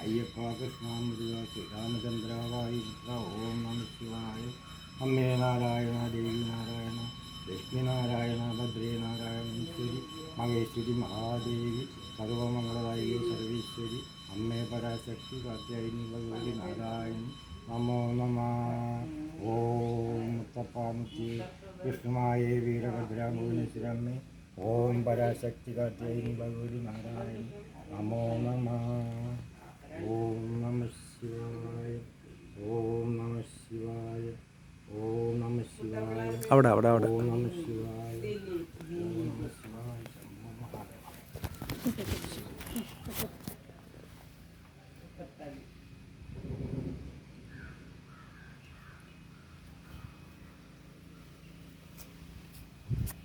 അയ്യപ്പ കൃഷ്ണ മുരുക ശ്രീരാമചന്ദ്ര വായുപുത്ര ഓം നമ ശിവായ. അമ്മേ നാരായണ ദേവി നാരായണ ലക്ഷ്മി നാരായണ ഭദ്രേ നാരായണ ഈശ്വരി മഹേശ്വരി മഹാദേവി സർവമംഗളദായി സർവീശ്വരി അമ്മേ പരാശക്തി കാത്യായനി ഭഗവതി നാരായണി നമോ നമ. ഓം മുത്തപ്പാമുത്തി കൃഷ്ണമായ വീരഭദ്രാംബുനേശ്വരമ്മേ ഓം പരാശക്തി കാത്യായനി ഭഗവതി നാരായണി നമോ നമ. ഓം നമ ശിവായ. ഓം നമ ശിവായ. ഓം നമ ശിവായ. അവിടെ അവിടെ അവിടെ ഓം നമ ശിവായ.